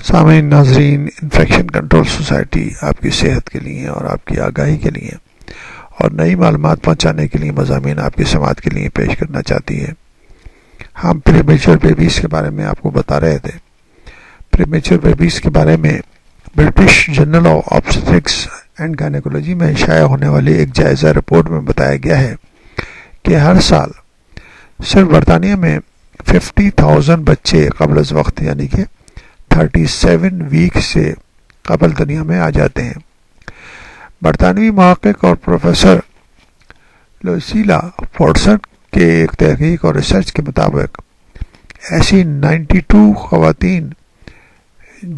سامعین ناظرین، infection control society آپ کی صحت کے لیے اور آپ کی آگاہی کے لیے اور نئی معلومات پہنچانے کے لیے مضامین آپ کی سماعت کے لیے پیش کرنا چاہتی ہے۔ ہم پری میچور بیبیز کے بارے میں آپ کو بتا رہے تھے۔ پری میچور بیبیز کے بارے میں برٹش جرنل آف آبسٹرکس اینڈ گائنیکولوجی میں شائع ہونے والی ایک جائزہ رپورٹ میں بتایا گیا ہے کہ ہر سال صرف برطانیہ میں 50,000 بچے قبل از وقت یعنی کہ 37 ویک سے قبل دنیا میں آ جاتے ہیں۔ برطانوی محقق اور پروفیسر لوسیلا فورٹسن کے ایک تحقیق اور ریسرچ کے مطابق ایسی 92 خواتین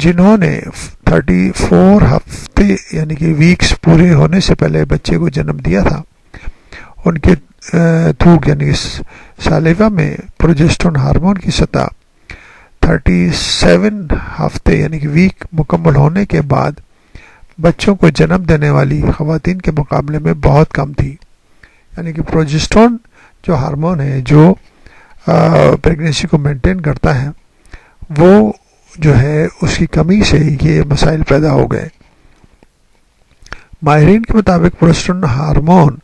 جنہوں نے 34 ہفتے یعنی کہ ویکس پورے ہونے سے پہلے بچے کو جنم دیا تھا، ان کے تھوک یعنی سالیوا میں پروجسٹرون ہارمون کی سطح 37 ہفتے یعنی کہ ویک مکمل ہونے کے بعد بچوں کو جنم دینے والی خواتین کے مقابلے میں بہت کم تھی۔ یعنی کہ پروجسٹرون جو ہارمون ہے جو پریگنینسی کو مینٹین کرتا ہے، وہ جو ہے اس کی کمی سے یہ مسائل پیدا ہو گئے۔ ماہرین کے مطابق پروجسٹرون ہارمون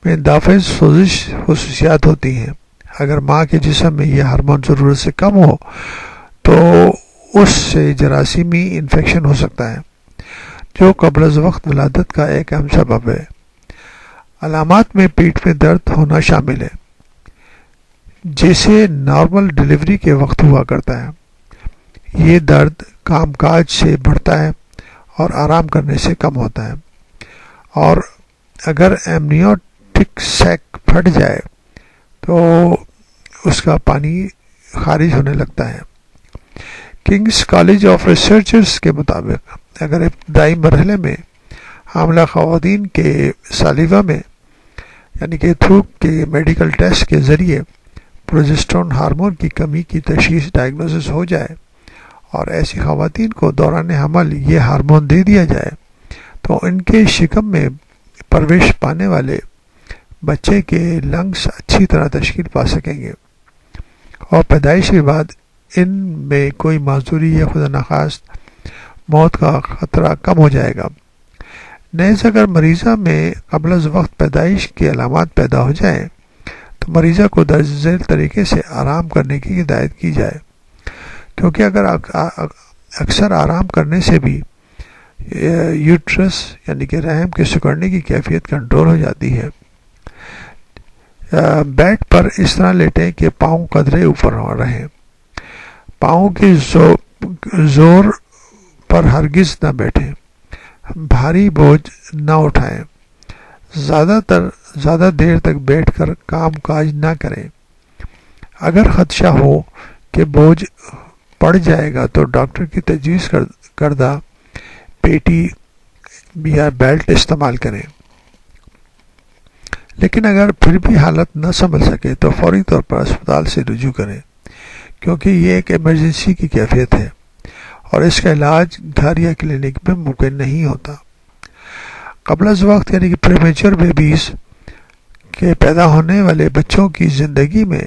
میں دافع سوزش خصوصیات ہوتی ہیں۔ اگر ماں کے جسم میں یہ ہارمون ضرورت سے کم ہو تو اس سے جراثیمی انفیکشن ہو سکتا ہے، جو قبل از وقت ولادت کا ایک اہم سبب ہے۔ علامات میں پیٹ میں درد ہونا شامل ہے، جیسے نارمل ڈیلیوری کے وقت ہوا کرتا ہے۔ یہ درد کام کاج سے بڑھتا ہے اور آرام کرنے سے کم ہوتا ہے، اور اگر ایمنیوٹک سیک پھٹ جائے تو اس کا پانی خارج ہونے لگتا ہے۔ کنگز کالج آف ریسرچرز کے مطابق اگر ابتدائی مرحلے میں حاملہ خواتین کے سالیوا میں یعنی کہ تھوک کے میڈیکل ٹیسٹ کے ذریعے پروجسٹرون ہارمون کی کمی کی تشخیص ڈائگنوسس ہو جائے اور ایسی خواتین کو دوران حمل یہ ہارمون دے دیا جائے تو ان کے شکم میں پرورش پانے والے بچے کے لنگس اچھی طرح تشکیل پا سکیں گے اور پیدائش کے بعد ان میں کوئی معذوری یا خدا نخواست موت کا خطرہ کم ہو جائے گا۔ نیز اگر مریضہ میں قبل از وقت پیدائش کی علامات پیدا ہو جائیں تو مریضہ کو درج ذیل طریقے سے آرام کرنے کی ہدایت کی جائے، کیونکہ اگر اکثر آرام کرنے سے بھی یوٹرس یعنی کہ رحم کے سکڑنے کی کیفیت کنٹرول ہو جاتی ہے۔ بیڈ پر اس طرح لیٹیں کہ پاؤں قدرے اوپر رہیں، پاؤں کے زور پر ہرگز نہ بیٹھیں، بھاری بوجھ نہ اٹھائیں، زیادہ دیر تک بیٹھ کر کام کاج نہ کریں۔ اگر خدشہ ہو کہ بوجھ پڑ جائے گا تو ڈاکٹر کی تجویز کردہ پیٹی یا بیلٹ استعمال کریں، لیکن اگر پھر بھی حالت نہ سنبھل سکے تو فوری طور پر اسپتال سے رجوع کریں، کیونکہ یہ ایک ایمرجنسی کی کیفیت ہے اور اس کا علاج گھر یا کلینک میں ممکن نہیں ہوتا۔ قبل از وقت یعنی کہ پریمیچر بیبیز کے پیدا ہونے والے بچوں کی زندگی میں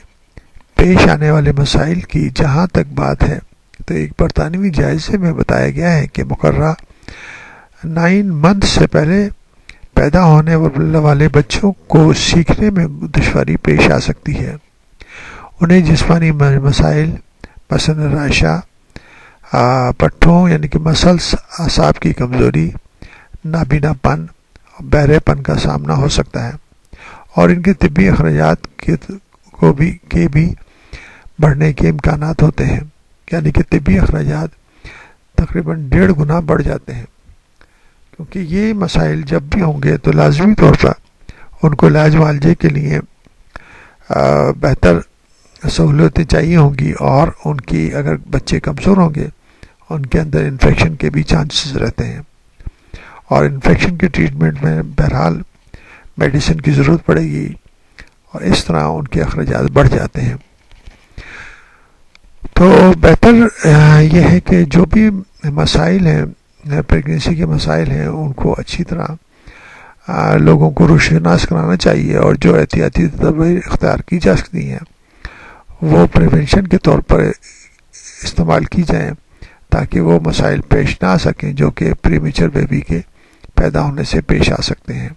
پیش آنے والے مسائل کی جہاں تک بات ہے تو ایک برطانوی جائزے میں بتایا گیا ہے کہ مقررہ 9 منتھ سے پہلے پیدا ہونے والے بچوں کو سیکھنے میں دشواری پیش آ سکتی ہے۔ انہیں جسمانی مسائل مثلا رعشہ، پٹھوں یعنی کہ مسلس، اعصاب کی کمزوری، نابینا پن، بہرے پن کا سامنا ہو سکتا ہے، اور ان کے طبی اخراجات کے بھی بڑھنے کے امکانات ہوتے ہیں، یعنی کہ طبی اخراجات تقریباً 1.5 گنا بڑھ جاتے ہیں، کیونکہ یہ مسائل جب بھی ہوں گے تو لازمی طور پر ان کو علاج معالجے کے لیے بہتر سہولتیں چاہیے ہوں گی، اور ان کی اگر بچے کمزور ہوں گے ان کے اندر انفیکشن کے بھی چانسز رہتے ہیں، اور انفیکشن کے ٹریٹمنٹ میں بہرحال میڈیسن کی ضرورت پڑے گی، اور اس طرح ان کے اخراجات بڑھ جاتے ہیں۔ تو بہتر یہ ہے کہ جو بھی مسائل ہیں پریگنینسی کے مسائل ہیں ان کو اچھی طرح لوگوں کو روشناس کرانا چاہیے، اور جو احتیاطی تدابیر اختیار کی جا سکتی ہیں وہ پریونشن کے طور پر استعمال کی جائیں تاکہ وہ مسائل پیش نہ آ سکیں جو کہ پری میچر بیبی کے پیدا ہونے سے پیش آ سکتے ہیں۔